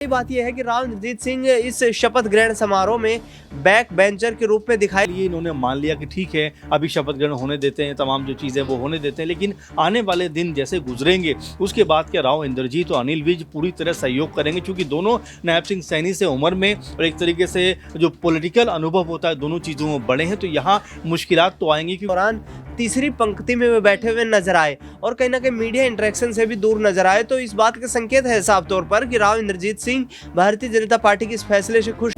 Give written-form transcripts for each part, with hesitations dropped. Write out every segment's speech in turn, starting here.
बात यह है कि राव इंद्रजीत सिंह इस शपथ ग्रहण समारोह में बैक बेंचर के रूप में दिखाई लिए इन्होंने मान लिया कि ठीक है अभी शपथ ग्रहण होने देते हैं, तमाम जो चीज़ें वो होने देते हैं, लेकिन आने वाले दिन जैसे गुजरेंगे उसके बाद क्या राव इंद्रजीत और अनिल विज पूरी तरह सहयोग करेंगे, क्योंकि दोनों नायब सिंह सैनी से उम्र में और एक तरीके से जो पॉलिटिकल अनुभव होता है दोनों चीज़ों में बड़े हैं, तो यहाँ मुश्किलात तो आएंगी। कि दौरान तीसरी पंक्ति में वे बैठे हुए नजर आए और कहीं ना कहीं मीडिया इंटरेक्शन से भी दूर नजर आए, तो इस बात का संकेत है साफ तौर पर कि राव इंद्रजीत सिंह भारतीय जनता पार्टी के इस फैसले से खुश।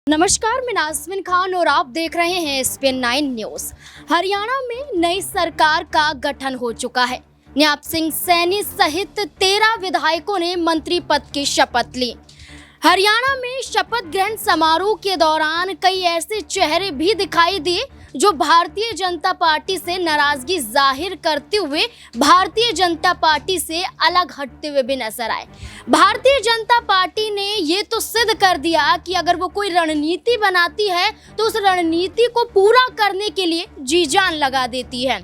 नमस्कार, मैं नाज़मीन खान और आप देख रहे हैं SPN 9 न्यूज। हरियाणा में नई सरकार का गठन हो चुका है। नायब सिंह सैनी सहित 13 विधायकों ने मंत्री पद की शपथ ली। हरियाणा में शपथ ग्रहण समारोह के दौरान कई ऐसे चेहरे भी दिखाई दिए जो भारतीय जनता पार्टी से नाराजगी जाहिर करते हुए भारतीय जनता पार्टी से अलग हटते हुए भी नजर आए। भारतीय जनता पार्टी ने ये तो सिद्ध कर दिया कि अगर वो कोई रणनीति बनाती है तो उस रणनीति को पूरा करने के लिए जी जान लगा देती है।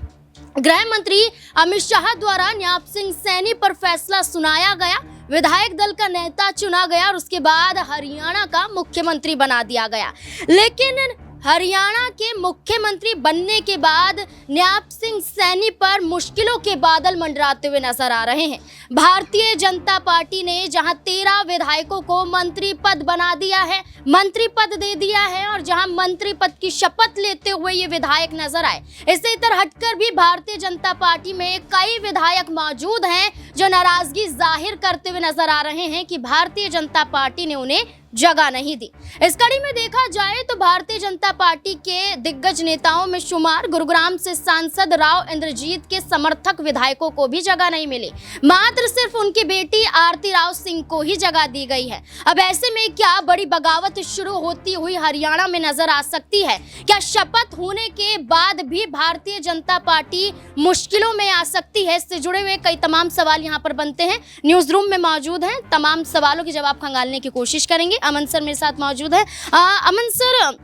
गृह मंत्री अमित शाह द्वारा नायब सिंह सैनी पर फैसला सुनाया गया, विधायक दल का नेता चुना गया और उसके बाद हरियाणा का मुख्यमंत्री बना दिया गया। लेकिन हरियाणा के मुख्यमंत्री बनने के बाद नायब सिंह सैनी पर मुश्किलों के बादल मंडराते हुए नजर आ रहे हैं। भारतीय जनता पार्टी ने जहां 13 विधायकों को मंत्री पद बना दिया है, मंत्री पद दे दिया है, और जहां मंत्री पद की शपथ लेते हुए ये विधायक नजर आए, इससे इतर हटकर भी भारतीय जनता पार्टी में कई विधायक मौजूद हैं जो नाराजगी जाहिर करते हुए नजर आ रहे हैं कि भारतीय जनता पार्टी ने उन्हें जगह नहीं दी। इस कड़ी में देखा जाए तो भारतीय जनता पार्टी के दिग्गज नेताओं में शुमार गुरुग्राम से सांसद राव इंद्रजीत के समर्थक विधायकों को भी जगह नहीं मिली, मात्र सिर्फ उनकी बेटी आरती राव सिंह को ही जगह दी गई है। अब ऐसे में क्या बड़ी बगावत शुरू होती हुई हरियाणा में नजर आ सकती है? क्या शपथ होने के बाद भी भारतीय जनता पार्टी मुश्किलों में आ सकती है? इससे जुड़े हुए कई तमाम सवाल यहाँ पर बनते हैं। न्यूज रूम में मौजूद हैं, तमाम सवालों के जवाब खंगालने की कोशिश करेंगे। अमन सर मेरे साथ मौजूद है। अमन सर,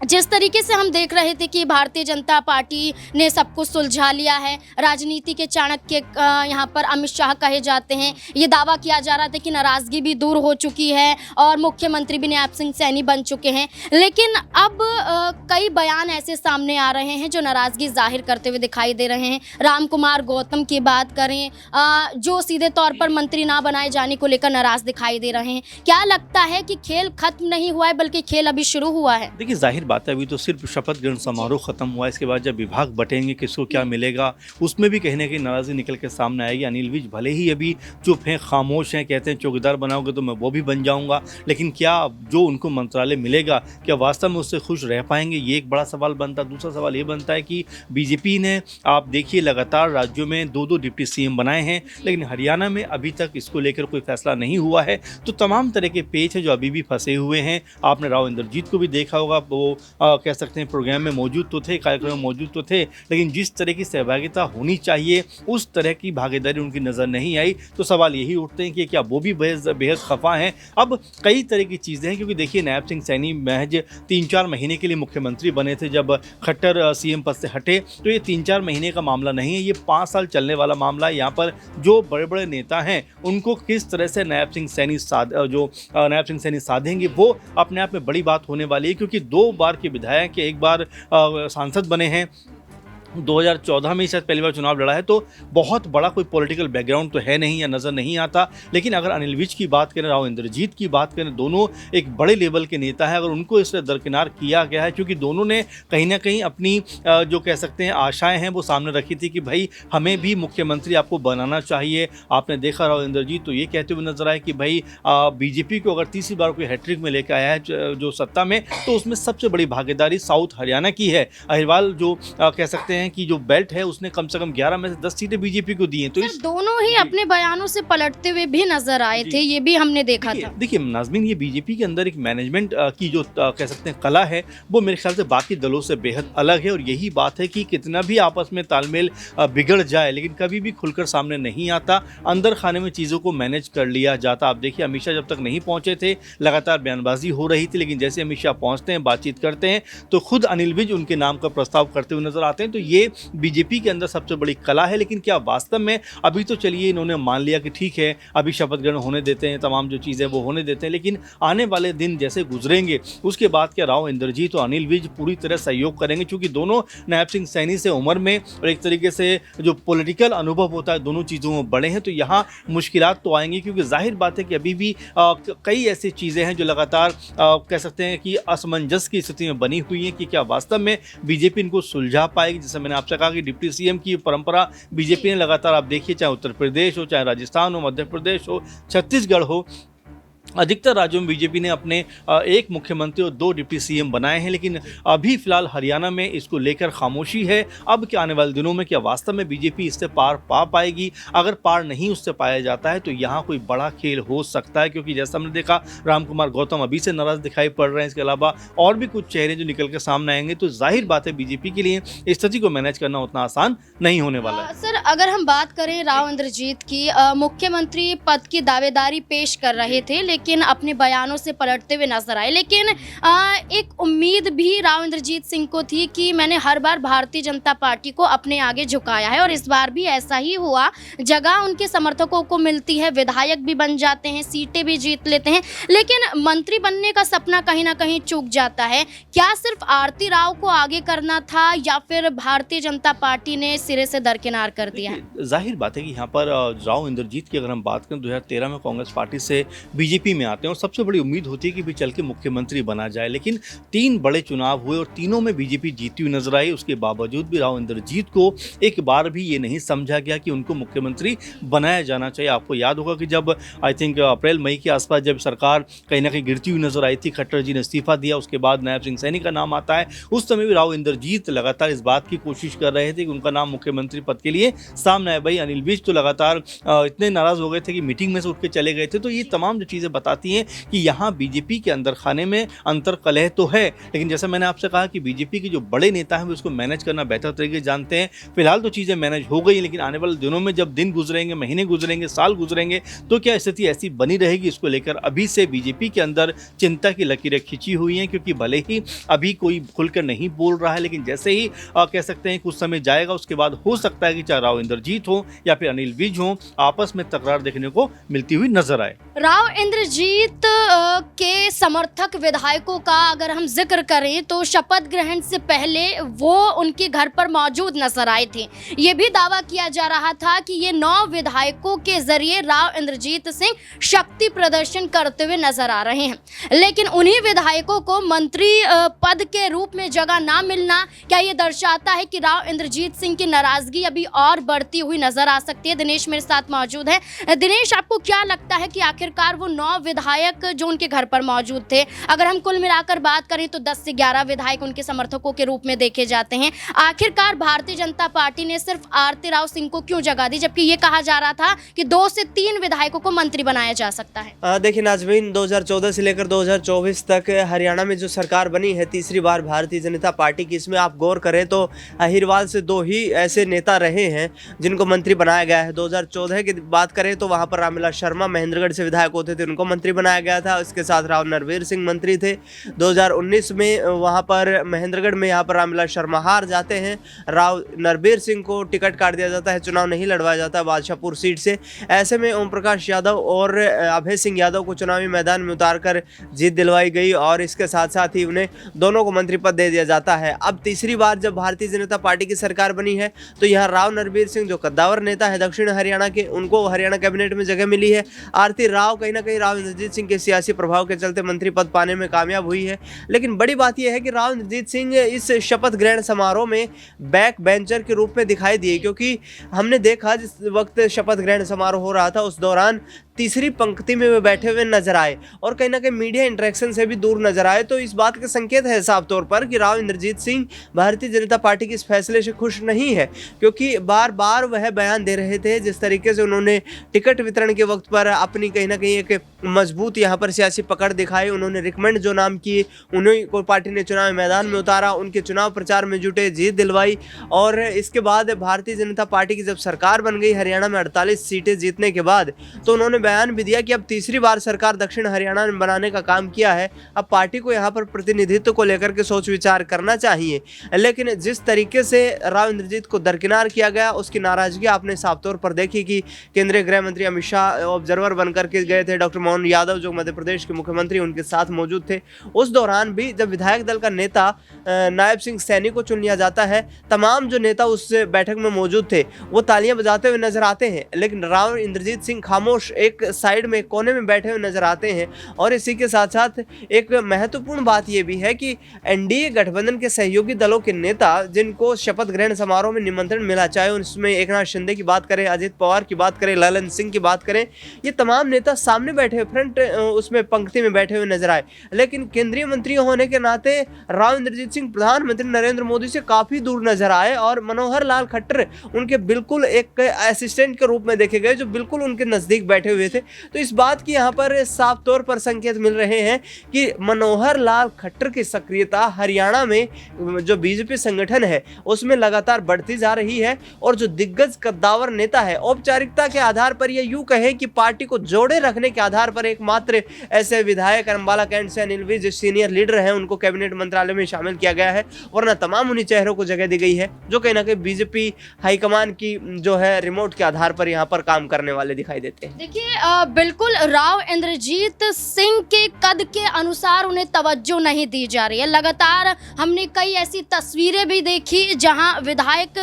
जिस तरीके से हम देख रहे थे कि भारतीय जनता पार्टी ने सब कुछ सुलझा लिया है, राजनीति के चाणक्य यहाँ पर अमित शाह कहे जाते हैं, ये दावा किया जा रहा था कि नाराजगी भी दूर हो चुकी है और मुख्यमंत्री भी नायब सिंह सैनी बन चुके हैं, लेकिन अब कई बयान ऐसे सामने आ रहे हैं जो नाराजगी जाहिर करते हुए दिखाई दे रहे हैं। राम कुमार गौतम की बात करें, जो सीधे तौर पर मंत्री ना बनाए जाने को लेकर नाराज दिखाई दे रहे हैं। क्या लगता है कि खेल खत्म नहीं हुआ है बल्कि खेल अभी शुरू हुआ है? देखिए, जाहिर बात है अभी तो सिर्फ शपथ ग्रहण समारोह खत्म हुआ है, इसके बाद जब विभाग बटेंगे किसको क्या मिलेगा उसमें भी कहीं ना कहीं नाराजगी निकल के सामने आएगी। अनिल विज भले ही अभी चुप हैं, खामोश हैं, कहते हैं चौकीदार बनाओगे तो मैं वो भी बन जाऊंगा, लेकिन क्या जो उनको मंत्रालय मिलेगा क्या वास्तव में उससे खुश रह पाएंगे, ये एक बड़ा सवाल बनता है। दूसरा सवाल ये बनता है कि बीजेपी ने आप देखिए लगातार राज्यों में 2-2 डिप्टी CM बनाए हैं, लेकिन हरियाणा में अभी तक इसको लेकर कोई फैसला नहीं हुआ है। तो तमाम तरह के पेच है जो अभी भी फंसे हुए हैं। आपने राव इंद्रजीत को भी देखा होगा, वो कह सकते हैं प्रोग्राम में मौजूद तो थे, कार्यक्रम में मौजूद तो थे, लेकिन जिस तरह की सहभागिता होनी चाहिए उस तरह की भागीदारी उनकी नज़र नहीं आई। तो सवाल यही उठते हैं कि क्या वो भी बेहद खफा हैं। अब कई तरह की चीज़ें हैं, क्योंकि देखिए नायब सिंह सैनी महज 3-4 महीने के लिए मुख्यमंत्री बने थे जब खट्टर CM पद से हटे, तो ये 3-4 महीने का मामला नहीं है, ये 5 साल चलने वाला मामला है। यहाँ पर जो बड़े बड़े नेता हैं उनको किस तरह से नायब सिंह सैनी साधेंगे वो अपने आप में बड़ी बात होने वाली है, क्योंकि 2 बार के विधायक के एक बार सांसद बने हैं, 2014 में शायद पहली बार चुनाव लड़ा है, तो बहुत बड़ा कोई पॉलिटिकल बैकग्राउंड तो है नहीं या नज़र नहीं आता। लेकिन अगर अनिल विज की बात करें, राव इंद्रजीत की बात करें, दोनों एक बड़े लेवल के नेता हैं। अगर उनको इससे दरकिनार किया गया है, क्योंकि दोनों ने कहीं ना कहीं अपनी जो कह सकते हैं आशाएं हैं वो सामने रखी थी कि भाई हमें भी मुख्यमंत्री आपको बनाना चाहिए। आपने देखा राव इंद्रजीत तो ये कहते हुए नजर आए कि भाई बीजेपी को अगर तीसरी बार कोई हैट्रिक में लेकर आया है जो सत्ता में, तो उसमें सबसे बड़ी भागीदारी साउथ हरियाणा की है। अहिरवाल जो कह सकते हैं कि जो बेल्ट है उसने कम से कम 11 में से 10 सीटें बीजेपी को दी हैं। तो इस दोनों ही अपने बयानों से पलटते हुए भी नजर आए थे, ये भी हमने देखा था। देखिए नाज़मीन, ये बीजेपी के अंदर एक मैनेजमेंट की जो कह सकते हैं कला है वो मेरे ख्याल से बाकी दलों से बेहद अलग है, और यही बात है कि कितना भी आपस में तालमेल बिगड़ जाए लेकिन कभी भी खुलकर सामने नहीं आता, अंदर खाने में चीज़ों को मैनेज कर लिया जाता। आप देखिए अमित शाह जब तक नहीं पहुंचे थे लगातार बयानबाजी हो रही थी, लेकिन जैसे अमित शाह पहुंचते हैं, बातचीत करते हैं, तो खुद अनिल विज उनके नाम का प्रस्ताव करते हुए नजर आते हैं। तो ये बीजेपी के अंदर सबसे बड़ी कला है। लेकिन क्या वास्तव में अभी तो चलिए इन्होंने मान लिया कि ठीक है अभी शपथ ग्रहण होने देते हैं, तमाम जो चीज़ें वो होने देते हैं, लेकिन आने वाले दिन जैसे गुजरेंगे उसके बाद क्या राव इंद्रजीत और अनिल विज पूरी तरह सहयोग करेंगे, क्योंकि दोनों नायब सिंह सैनी से उम्र में और एक तरीके से जो पॉलिटिकल अनुभव होता है दोनों चीज़ों में बड़े हैं। तो यहाँ मुश्किलात तो आएंगी, क्योंकि जाहिर बात है कि अभी भी कई ऐसी चीज़ें हैं जो लगातार कह सकते हैं कि असमंजस की स्थिति में बनी हुई हैं कि क्या वास्तव में बीजेपी इनको सुलझा पाएगी। जैसे मैंने आपसे कहा कि डिप्टी सीएम की परंपरा बीजेपी ने लगातार, आप देखिए चाहे उत्तर प्रदेश हो, चाहे राजस्थान हो, मध्य प्रदेश हो, छत्तीसगढ़ हो, अधिकतर राज्यों में बीजेपी ने अपने एक मुख्यमंत्री और 2 डिप्टी सीएम बनाए हैं। लेकिन अभी फिलहाल हरियाणा में इसको लेकर खामोशी है। अब क्या आने वाले दिनों में क्या वास्तव में बीजेपी इससे पार पा पाएगी? अगर पार नहीं उससे पाया जाता है तो यहाँ कोई बड़ा खेल हो सकता है, क्योंकि जैसा हमने देखा रामकुमार गौतम अभी से नाराज दिखाई पड़ रहे हैं। इसके अलावा और भी कुछ चेहरे जो निकल कर सामने आएंगे, तो जाहिर बात है बीजेपी के लिए स्थिति को मैनेज करना उतना आसान नहीं होने वाला है। सर, अगर हम बात करें राव इंद्रजीत की, मुख्यमंत्री पद की दावेदारी पेश कर रहे थे लेकिन अपने बयानों से पलटते हुए नजर आए। लेकिन एक उम्मीद भी राव इंद्रजीत सिंह को थी कि मैंने हर बार भारतीय जनता पार्टी को अपने आगे झुकाया है और इस बार भी ऐसा ही हुआ। जगह उनके समर्थकों को मिलती है, विधायक भी बन जाते हैं, सीटें भी जीत लेते हैं, लेकिन मंत्री बनने का सपना कहीं ना कहीं चूक जाता है। क्या सिर्फ आरती राव को आगे करना था या फिर भारतीय जनता पार्टी ने सिरे से दरकिनार कर दिया? जाहिर बात है कि यहाँ पर राव इंद्रजीत की अगर हम बात करें 2013 में कांग्रेस पार्टी से बीजेपी में आते हैं और सबसे बड़ी उम्मीद होती है कि भी चल के मुख्यमंत्री बना जाए। लेकिन 3 बड़े चुनाव हुए और तीनों में बीजेपी जीती हुई नजर आई। उसके बावजूद भी राव इंद्रजीत को एक बार भी ये नहीं समझा गया कि उनको मुख्यमंत्री बनाया जाना चाहिए। आपको याद होगा कि जब आई थिंक अप्रैल मई के आसपास जब सरकार कहीं ना कहीं गिरती हुई नजर आई थी, खट्टर जी ने इस्तीफा दिया, उसके बाद नायब सिंह सैनी का नाम आता है। उस समय भी राव इंद्रजीत लगातार इस बात की कोशिश कर रहे थे कि उनका नाम मुख्यमंत्री पद के लिए सामने आए। भाई अनिल विज तो लगातार इतने नाराज हो गए थे कि मीटिंग में से उठ के चले गए थे। तो ये तमाम जो चीज़ें बताती हैं कि यहाँ बीजेपी के अंदर खाने में अंतर कलह तो है, लेकिन जैसा मैंने आपसे कहा कि बीजेपी के जो बड़े नेता हैं वो उसको मैनेज करना बेहतर तरीके से जानते हैं। फिलहाल तो चीज़ें मैनेज हो गई, लेकिन आने वाले दिनों में जब दिन गुजरेंगे, महीने गुजरेंगे, साल गुजरेंगे, तो क्या स्थिति ऐसी बनी रहेगी? इसको लेकर अभी से बीजेपी के अंदर चिंता की लकीरें खिंची हुई हैं, क्योंकि भले ही अभी कोई खुलकर नहीं बोल रहा है, लेकिन जैसे ही कह सकते हैं कुछ समय जाएगा उसके बाद हो सकता है कि चाहे राव इंद्रजीत हो या फिर अनिल विज हो, आपस में तकरार देखने को मिलती हुई नजर आए। राव इंद्रजीत के समर्थक विधायकों का अगर हम जिक्र करें तो शपथ ग्रहण से पहले वो उनके घर पर मौजूद नजर आए थे। ये भी दावा किया जा रहा था कि ये 9 विधायकों के जरिए राव इंद्रजीत सिंह शक्ति प्रदर्शन करते हुए नजर आ रहे हैं, लेकिन उन्हीं विधायकों को मंत्री पद के रूप में जगह ना मिलना क्या ये दर्शाता है कि राव इंद्रजीत सिंह की नाराजगी अभी और बढ़ती हुई नजर आ सकती है? दिनेश मेरे साथ मौजूद है। दिनेश, आपको क्या लगता है कि आखिरकार वो 9 विधायक जो उनके घर पर मौजूद थे, अगर हम कुल मिलाकर बात करें तो 10 से 11 विधायक उनके समर्थकों के रूप में देखे जाते हैं, आखिरकार भारतीय जनता पार्टी ने सिर्फ आरती राव सिंह को क्यों जगह दी, जबकि ये कहा जा रहा था कि 2 से 3 विधायकों को मंत्री बनाया जा सकता है? देखिए नाज़रीन, 2014 से लेकर 2024 तक हरियाणा में जो सरकार बनी है तीसरी बार भारतीय जनता पार्टी की, इसमें आप गौर करें तो अहिरवाल से 2 ही ऐसे नेता रहे हैं जिनको मंत्री बनाया गया है। 2014 की बात करें तो वहाँ पर रामविलास शर्मा महेंद्रगढ़ से विधायक होते थे, उनको मंत्री बनाया गया था। इसके साथ राव नरवीर सिंह मंत्री थे। 2019 में वहाँ पर महेंद्रगढ़ में यहाँ पर रामविलास शर्मा हार जाते हैं, राव नरवीर सिंह को टिकट काट दिया जाता है, चुनाव नहीं लड़वाया जाता बादशाहपुर सीट से। ऐसे में ओम प्रकाश यादव और अभय सिंह यादव को चुनावी मैदान में उतारकर जीत दिलवाई गई और इसके साथ साथ ही उन्हें दोनों को मंत्री पद दे दिया जाता है। अब तीसरी बार जब भारतीय जनता पार्टी की सरकार बनी है तो यहाँ राव नरवीर सिंह जो कद्दावर नेता है दक्षिण हरियाणा के, उनको हरियाणा कैबिनेट में जगह मिली है। आरती राव कहीं ना कहीं राव इंद्रजीत सिंह के सियासी प्रभाव के चलते मंत्री पद पाने में कामयाब हुई है। लेकिन बड़ी बात यह है कि राव इंद्रजीत सिंह इस शपथ ग्रहण समारोह में बैक बेंचर के रूप में दिखाई दिए, क्योंकि हमने देखा जिस वक्त शपथ ग्रहण समारोह हो रहा था उस दौरान तीसरी पंक्ति में वे बैठे हुए नजर आए और कहीं ना कहीं मीडिया इंटरेक्शन से भी दूर नजर आए। तो इस बात के संकेत है साफ तौर पर कि राव इंद्रजीत सिंह भारतीय जनता पार्टी के इस फैसले से खुश नहीं है, क्योंकि बार बार वह बयान दे रहे थे जिस तरीके से उन्होंने टिकट वितरण के वक्त पर अपनी कहीं ना कहीं एक मजबूत यहाँ पर सियासी पकड़ दिखाई। उन्होंने रिकमेंड जो नाम किए उन्हीं को पार्टी ने चुनाव मैदान में उतारा, उनके चुनाव प्रचार में जुटे, जीत दिलवाई। और इसके बाद भारतीय जनता पार्टी की जब सरकार बन गई हरियाणा में 48 सीटें जीतने के बाद, तो उन्होंने बयान भी दिया कि अब तीसरी बार सरकार दक्षिण हरियाणा में बनाने का काम किया है, अब पार्टी को यहाँ पर प्रतिनिधित्व को लेकर के सोच विचार करना चाहिए। लेकिन जिस तरीके से राव इंद्रजीत को दरकिनार किया गया, उसकी नाराजगी आपने साफ तौर पर देखी कि केंद्रीय गृह मंत्री अमित शाह ऑब्जर्वर बनकर के गए थे, डॉक्टर मोहन यादव जो मध्य प्रदेश के मुख्यमंत्री उनके साथ मौजूद थे। उस दौरान भी जब विधायक दल का नेता नायब सिंह सैनी को चुन लिया जाता है, तमाम जो नेता उस बैठक में मौजूद थे वो तालियां बजाते हुए नजर आते हैं, लेकिन राव इंद्रजीत सिंह खामोश एक साइड में कोने में बैठे हुए नजर आते हैं। और इसी के साथ साथ एक महत्वपूर्ण बात यह भी है कि एनडीए गठबंधन के सहयोगी दलों के नेता जिनको शपथ ग्रहण समारोह में निमंत्रण मिला, चाहे उसमें एकनाथ शिंदे की बात करें, अजित पवार की बात करें, ललन सिंह की बात करें, ये तमाम नेता सामने बैठे हुए फ्रंट उसमें पंक्ति में बैठे हुए नजर आए। लेकिन केंद्रीय मंत्री होने के नाते राव इंद्रजीत सिंह प्रधानमंत्री नरेंद्र मोदी से काफी दूर नजर आए और मनोहर लाल खट्टर उनके बिल्कुल एक असिस्टेंट के रूप में देखे गए जो बिल्कुल उनके नजदीक बैठे हुए थे। तो इस बात की यहाँ पर साफ तौर पर संकेत मिल रहे हैं कि मनोहर लाल खट्टर की सक्रियता हरियाणा में जो बीजेपी संगठन है उसमें लगातार बढ़ती जा रही है। और जो दिग्गज कद्दावर नेता है, औपचारिकता के आधार पर यह यूं कहें कि पार्टी को जोड़े रखने के आधार पर एकमात्र ऐसे विधायक अम्बाला कैंट से अनिल विज सीनियर लीडर हैं, उनको कैबिनेट मंत्रालय में शामिल किया गया है, वरना तमाम उन्हीं चेहरों को जगह दी गई है जो कहीं ना कहीं बीजेपी हाईकमान की जो है रिमोट के आधार पर यहाँ पर काम करने वाले दिखाई देते हैं। देखिए बिल्कुल राव इंद्रजीत सिंह के कद के अनुसार उन्हें तवज्जो नहीं दी जा रही है। लगातार हमने कई ऐसी तस्वीरें भी देखी जहां विधायक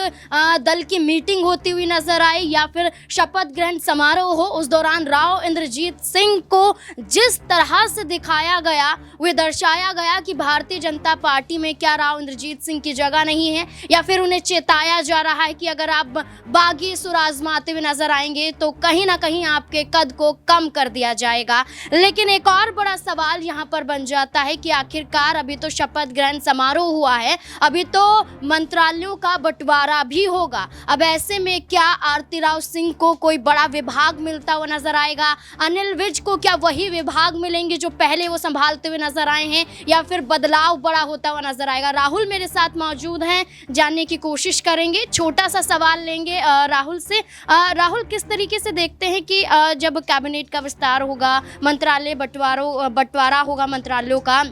दल की मीटिंग होती हुई नजर आई या फिर शपथ ग्रहण समारोह हो, उस दौरान राव इंद्रजीत सिंह को जिस तरह से दिखाया गया, वह दर्शाया गया कि भारतीय जनता पार्टी में क्या राव इंद्रजीत सिंह की जगह नहीं है, या फिर उन्हें चेताया जा रहा है कि अगर आप बागी सुर आजमाते हुए नजर आएंगे तो कहीं ना कहीं आपके कद को कम कर दिया जाएगा। लेकिन एक और बड़ा सवाल यहाँ पर बन जाता है कि आखिरकार अभी तो शपथ ग्रहण समारोह हुआ है, अभी तो मंत्रालयों का बंटवारा भी होगा। अब ऐसे में क्या आरती राव सिंह को कोई बड़ा विभाग मिलता हुआ नजर आएगा? अनिल विज को क्या वही विभाग मिलेंगे जो पहले वो संभालते हुए नजर आए हैं, या फिर बदलाव बड़ा होता हुआ नजर आएगा? राहुल मेरे साथ मौजूद हैं, जानने की कोशिश करेंगे, छोटा सा सवाल लेंगे राहुल से। राहुल, किस तरीके से देखते हैं कि जब कैबिनेट का विस्तार होगा, मंत्रालय बंटवारा होगा मंत्रालयों का,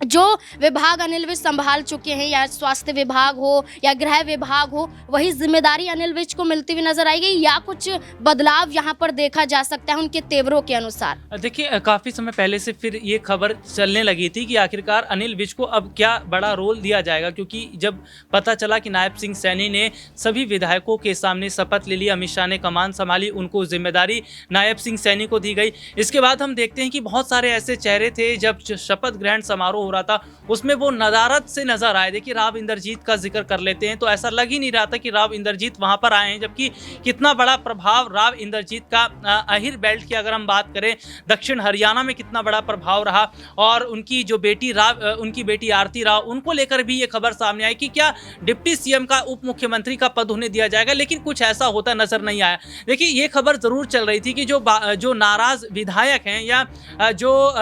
जो विभाग अनिल विज संभाल चुके हैं, या स्वास्थ्य विभाग हो या गृह विभाग हो, वही जिम्मेदारी अनिल विज को मिलती हुई नजर आएगी, या कुछ बदलाव यहाँ पर देखा जा सकता है उनके तेवरों के अनुसार? देखिए काफ़ी समय पहले से फिर ये खबर चलने लगी थी कि आखिरकार अनिल विज को अब क्या बड़ा रोल दिया जाएगा, क्योंकि जब पता चला कि नायब सिंह सैनी ने सभी विधायकों के सामने शपथ ले ली, अमित शाह ने कमान संभाली, उनको जिम्मेदारी नायब सिंह सैनी को दी गई। इसके बाद हम देखते हैं कि बहुत सारे ऐसे चेहरे थे जब शपथ ग्रहण समारोह रहा था उसमें वो नदारत से नजर आए। देखिए राव इंद्रजीत का जिक्र कर लेते हैं तो ऐसा लग ही नहीं रहा था कि राव इंद्रजीत वहां पर आए हैं, जबकि कितना बड़ा प्रभाव राव इंद्रजीत का अहिर बेल्ट की अगर हम बात करें दक्षिण हरियाणा में कितना बड़ा प्रभाव रहा। और उनकी जो बेटी उनकी बेटी आरती राव, उनको लेकर भी ये खबर सामने आई कि क्या डिप्टी सीएम का उप मुख्यमंत्री का पद उन्हें दिया जाएगा, लेकिन कुछ ऐसा होता नजर नहीं आया। देखिए ये खबर जरूर चल रही थी कि जो नाराज विधायक हैं या जो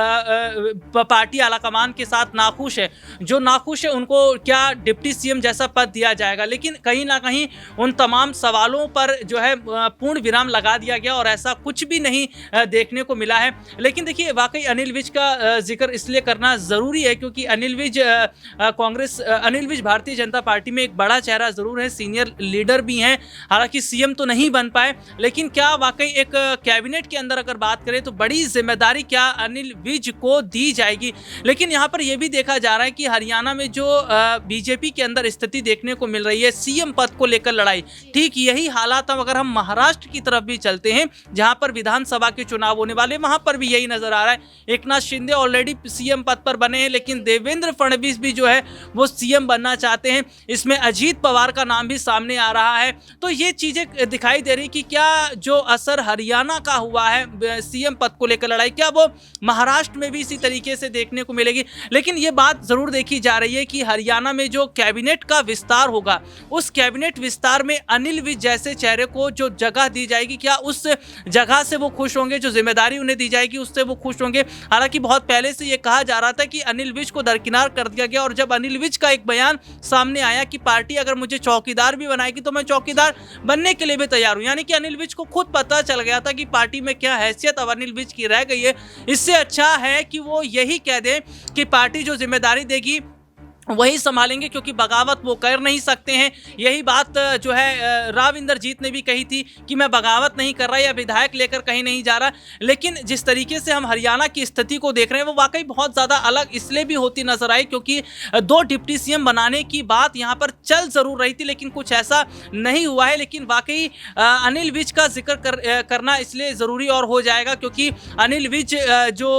पार्टी आलाकमान के साथ नाखुश है उनको क्या डिप्टी सीएम जैसा पद दिया जाएगा, लेकिन कहीं ना कहीं उन तमाम सवालों पर जो है पूर्ण विराम लगा दिया गया और ऐसा कुछ भी नहीं देखने को मिला है। लेकिन देखिए वाकई अनिल विज का जिक्र इसलिए करना ज़रूरी है क्योंकि अनिल विज भारतीय जनता पार्टी में एक बड़ा चेहरा ज़रूर है, सीनियर लीडर भी हैं, हालांकि सीएम तो नहीं बन पाए, लेकिन क्या वाकई एक कैबिनेट के अंदर अगर बात करें तो बड़ी जिम्मेदारी क्या अनिल विज को दी जाएगी। लेकिन यहाँ पर यह भी देखा जा रहा है कि हरियाणा में जो बीजेपी के अंदर स्थिति देखने को मिल रही है, सीएम पद को लेकर लड़ाई, ठीक यही हालात अगर हम महाराष्ट्र की तरफ भी चलते हैं जहां पर विधानसभा के चुनाव होने वाले, वहां पर भी यही नजर आ रहा है। एकनाथ शिंदे ऑलरेडी सीएम पद पर बने हैं, लेकिन देवेंद्र फडणवीस भी जो है वो सीएम बनना चाहते हैं। इसमें अजीत पवार का नाम भी सामने आ रहा है। तो ये चीजें दिखाई दे रही कि क्या जो असर हरियाणा का हुआ है सीएम पद को लेकर लड़ाई, क्या वो महाराष्ट्र में भी इसी तरीके से देखने को मिलेगी। लेकिन ये बात ज़रूर देखी जा रही है कि हरियाणा में जो कैबिनेट का विस्तार होगा, उस कैबिनेट विस्तार में अनिल विज जैसे चेहरे को जो जगह दी जाएगी, क्या उस जगह से वो खुश होंगे, जो जिम्मेदारी उन्हें दी जाएगी उससे वो खुश होंगे। हालांकि बहुत पहले से ये कहा जा रहा था कि अनिल विज को दरकिनार कर दिया गया, और जब अनिल विज का एक बयान सामने आया कि पार्टी अगर मुझे चौकीदार भी बनाएगी तो मैं चौकीदार बनने के लिए भी तैयार हूं, यानी कि अनिल विज को खुद पता चल गया था कि पार्टी में क्या हैसियत अब अनिल विज की रह गई है। इससे अच्छा है कि वो यही कह दें कि पार्टी जो जिम्मेदारी देगी वही संभालेंगे, क्योंकि बगावत वो कर नहीं सकते हैं। यही बात जो है राव इंद्रजीत ने भी कही थी कि मैं बगावत नहीं कर रहा या विधायक लेकर कहीं नहीं जा रहा। लेकिन जिस तरीके से हम हरियाणा की स्थिति को देख रहे हैं वो वाकई बहुत ज़्यादा अलग इसलिए भी होती नजर आई क्योंकि 2 डिप्टी सीएम बनाने की बात यहाँ पर चल ज़रूर रही थी, लेकिन कुछ ऐसा नहीं हुआ है। लेकिन वाकई अनिल विज का जिक्र करना इसलिए ज़रूरी और हो जाएगा क्योंकि अनिल विज जो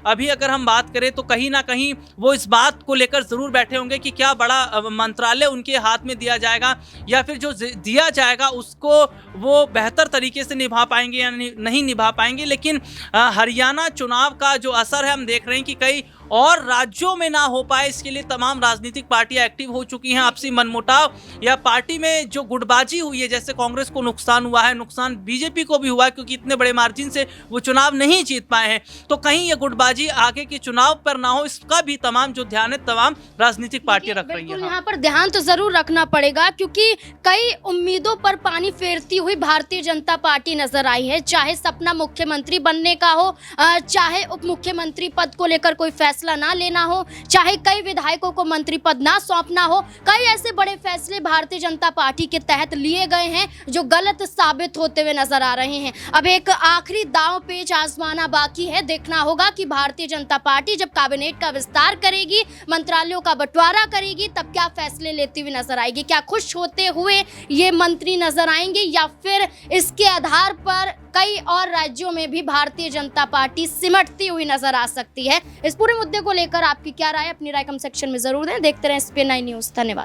अभी अगर हम बात करें तो कहीं ना कहीं वो इस बात को लेकर ज़रूर बैठे होंगे कि क्या बड़ा मंत्रालय उनके हाथ में दिया जाएगा या फिर जो दिया जाएगा उसको वो बेहतर तरीके से निभा पाएंगे या नहीं निभा पाएंगे। लेकिन हरियाणा चुनाव का जो असर है हम देख रहे हैं कि कई और राज्यों में ना हो पाए, इसके लिए तमाम राजनीतिक पार्टियां एक्टिव हो चुकी हैं। आपसी मनमुटाव या पार्टी में जो गुटबाजी हुई है, जैसे कांग्रेस को नुकसान हुआ है, नुकसान बीजेपी को भी हुआ है क्योंकि इतने बड़े मार्जिन से वो चुनाव नहीं जीत पाए हैं। तो कहीं ये गुटबाजी आगे के चुनाव पर ना हो, इसका भी तमाम जो ध्यान है तमाम राजनीतिक पार्टियां रख रही है। यहाँ पर ध्यान तो जरूर रखना पड़ेगा क्योंकि कई उम्मीदों पर पानी फेरती हुई भारतीय जनता पार्टी नजर आई है। चाहे सपना मुख्यमंत्री बनने का हो, चाहे उप मुख्यमंत्री पद को लेकर कोई फैसला ना लेना हो, चाहे कई विधायकों को मंत्री पद ना सौंपना हो, कई ऐसे बड़े फैसले भारतीय जनता पार्टी के तहत लिए गए हैं जो गलत साबित होते हुए नजर आ रहे हैं। अब एक आखिरी दांव पेच आजमाना बाकी है। देखना होगा कि भारतीय जनता पार्टी जब कैबिनेट का विस्तार करेगी, मंत्रालयों का बंटवारा करेगी, तब क्या फैसले लेती हुई नजर आएगी। क्या खुश होते हुए ये मंत्री नजर आएंगे या फिर इसके आधार पर कई और राज्यों में भी भारतीय जनता पार्टी सिमटती हुई नजर आ सकती है। इस पूरे मुद्दे को लेकर आपकी क्या राय, अपनी राय कमेंट सेक्शन में जरूर दें। देखते रहें SPN9 न्यूज़। धन्यवाद।